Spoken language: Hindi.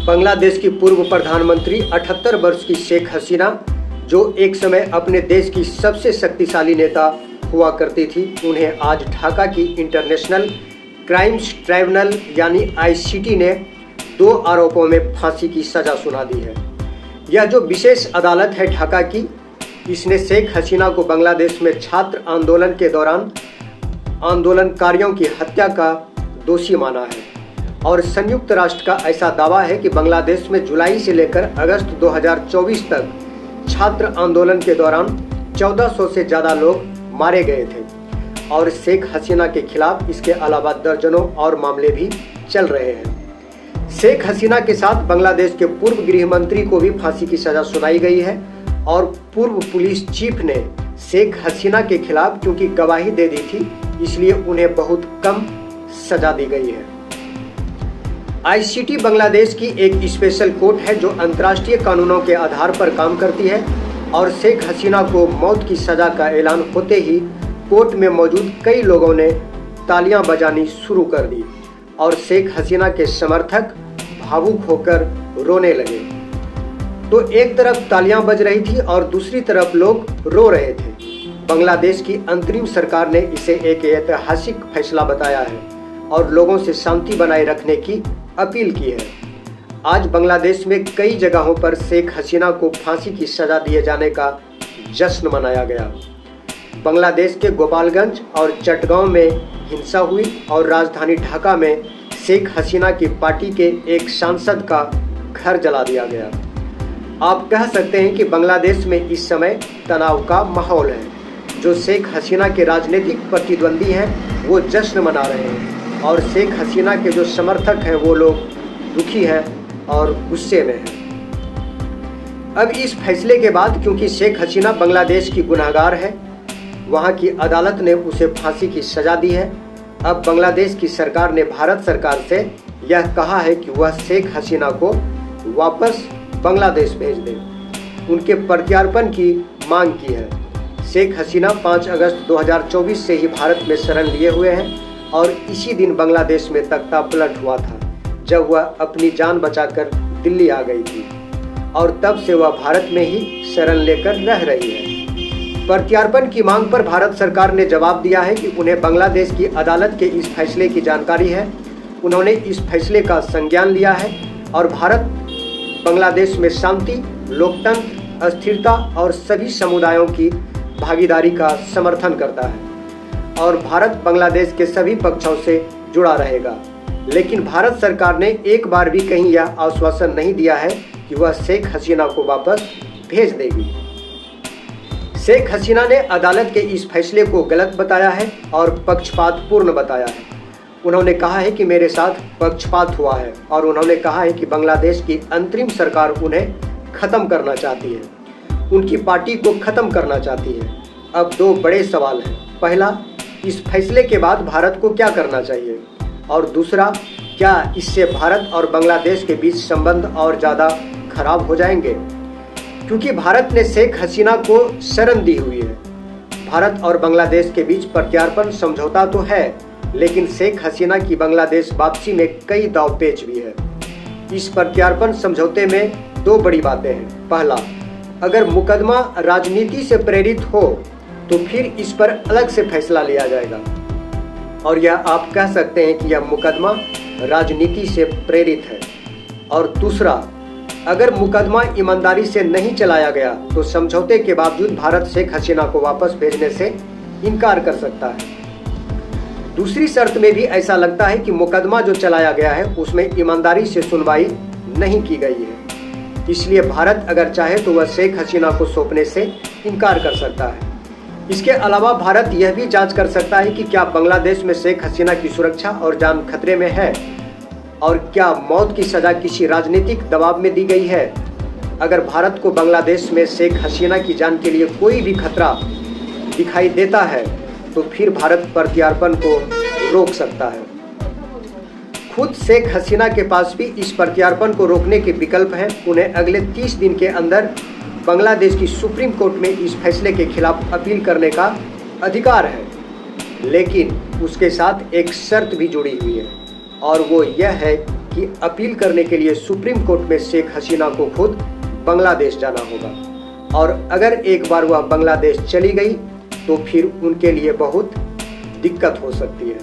बांग्लादेश की पूर्व प्रधानमंत्री 78 वर्ष की शेख हसीना, जो एक समय अपने देश की सबसे शक्तिशाली नेता हुआ करती थी, उन्हें आज ढाका की इंटरनेशनल क्राइम्स ट्राइब्यूनल यानी आईसीटी ने 2 आरोपों में फांसी की सजा सुना दी है। यह जो विशेष अदालत है ढाका की, इसने शेख हसीना को बांग्लादेश में छात्र आंदोलन के दौरान आंदोलनकारियों की हत्या का दोषी माना है और संयुक्त राष्ट्र का ऐसा दावा है कि बांग्लादेश में जुलाई से लेकर अगस्त 2024 तक छात्र आंदोलन के दौरान 1400 से ज़्यादा लोग मारे गए थे और शेख हसीना के खिलाफ इसके अलावा दर्जनों और मामले भी चल रहे हैं। शेख हसीना के साथ बांग्लादेश के पूर्व गृह मंत्री को भी फांसी की सजा सुनाई गई है और पूर्व पुलिस चीफ ने शेख हसीना के खिलाफ क्योंकि गवाही दे दी थी, इसलिए उन्हें बहुत कम सजा दी गई है। आईसीटी बांग्लादेश की एक स्पेशल कोर्ट है जो अंतर्राष्ट्रीय कानूनों के आधार पर काम करती है और शेख हसीना को मौत की सजा का ऐलान होते ही कोर्ट में मौजूद कई लोगों ने तालियां बजानी शुरू कर दी और शेख हसीना के समर्थक भावुक होकर रोने लगे। तो एक तरफ तालियां बज रही थी और दूसरी तरफ लोग रो रहे थे। बांग्लादेश की अंतरिम सरकार ने इसे एक ऐतिहासिक फैसला बताया है और लोगों से शांति बनाए रखने की अपील की है। आज बांग्लादेश में कई जगहों पर शेख हसीना को फांसी की सजा दिए जाने का जश्न मनाया गया। बांग्लादेश के गोपालगंज और चटगांव में हिंसा हुई और राजधानी ढाका में शेख हसीना की पार्टी के एक सांसद का घर जला दिया गया। आप कह सकते हैं कि बांग्लादेश में इस समय तनाव का माहौल है। जो शेख हसीना के राजनीतिक प्रतिद्वंदी हैं वो जश्न मना रहे हैं और शेख हसीना के जो समर्थक हैं वो लोग दुखी हैं और गुस्से में हैं। अब इस फैसले के बाद क्योंकि शेख हसीना बांग्लादेश की गुनहगार है, वहां की अदालत ने उसे फांसी की सजा दी है। अब बांग्लादेश की सरकार ने भारत सरकार से यह कहा है कि वह शेख हसीना को वापस बांग्लादेश भेज दे, उनके प्रत्यार्पण की मांग की है। शेख हसीना 5 अगस्त 2024 से ही भारत में शरण लिए हुए हैं और इसी दिन बांग्लादेश में तख्ता पलट हुआ था जब वह अपनी जान बचाकर दिल्ली आ गई थी और तब से वह भारत में ही शरण लेकर रह रही है। प्रत्यार्पण की मांग पर भारत सरकार ने जवाब दिया है कि उन्हें बांग्लादेश की अदालत के इस फैसले की जानकारी है। उन्होंने इस फैसले का संज्ञान लिया है और भारत बांग्लादेश में शांति, लोकतंत्र, अस्थिरता और सभी समुदायों की भागीदारी का समर्थन करता है और भारत बांग्लादेश के सभी पक्षों से जुड़ा रहेगा। लेकिन भारत सरकार ने एक बार भी कहीं यह आश्वासन नहीं दिया है कि वह शेख हसीना को वापस भेज देगी। शेख हसीना ने अदालत के इस फैसले को गलत बताया है और पक्षपातपूर्ण बताया है। उन्होंने कहा है कि मेरे साथ पक्षपात हुआ है और उन्होंने कहा है कि बांग्लादेश की अंतरिम सरकार उन्हें खत्म करना चाहती है, उनकी पार्टी को खत्म करना चाहती है। अब 2 बड़े सवाल हैं। पहला, इस फैसले के बाद भारत को क्या करना चाहिए और दूसरा, क्या इससे भारत और बांग्लादेश के बीच संबंध और ज़्यादा खराब हो जाएंगे? क्योंकि भारत ने शेख हसीना को शरण दी हुई है। भारत और बांग्लादेश के बीच प्रत्यार्पण समझौता तो है, लेकिन शेख हसीना की बांग्लादेश वापसी में कई दांवपेच भी है। इस प्रत्यार्पण समझौते में 2 बड़ी बातें हैं। पहला, अगर मुकदमा राजनीति से प्रेरित हो तो फिर इस पर अलग से फैसला लिया जाएगा और यह आप कह सकते हैं कि यह मुकदमा राजनीति से प्रेरित है। और दूसरा, अगर मुकदमा ईमानदारी से नहीं चलाया गया तो समझौते के बावजूद भारत शेख हसीना को वापस भेजने से इनकार कर सकता है। दूसरी शर्त में भी ऐसा लगता है कि मुकदमा जो चलाया गया है उसमें ईमानदारी से सुनवाई नहीं की गई है, इसलिए भारत अगर चाहे तो वह शेख हसीना को सौंपने से इनकार कर सकता है। इसके अलावा भारत यह भी जांच कर सकता है कि क्या बांग्लादेश में शेख हसीना की सुरक्षा और जान खतरे में है और क्या मौत की सजा किसी राजनीतिक दबाव में दी गई है। अगर भारत को बांग्लादेश में शेख हसीना की जान के लिए कोई भी खतरा दिखाई देता है तो फिर भारत प्रत्यार्पण को रोक सकता है। खुद शेख हसीना के पास भी इस प्रत्यार्पण को रोकने के विकल्प हैं। उन्हें अगले 30 दिन के अंदर बांग्लादेश की सुप्रीम कोर्ट में इस फैसले के खिलाफ अपील करने का अधिकार है, लेकिन उसके साथ एक शर्त भी जुड़ी हुई है और वो यह है कि अपील करने के लिए सुप्रीम कोर्ट में शेख हसीना को खुद बांग्लादेश जाना होगा और अगर एक बार वह बांग्लादेश चली गई तो फिर उनके लिए बहुत दिक्कत हो सकती है।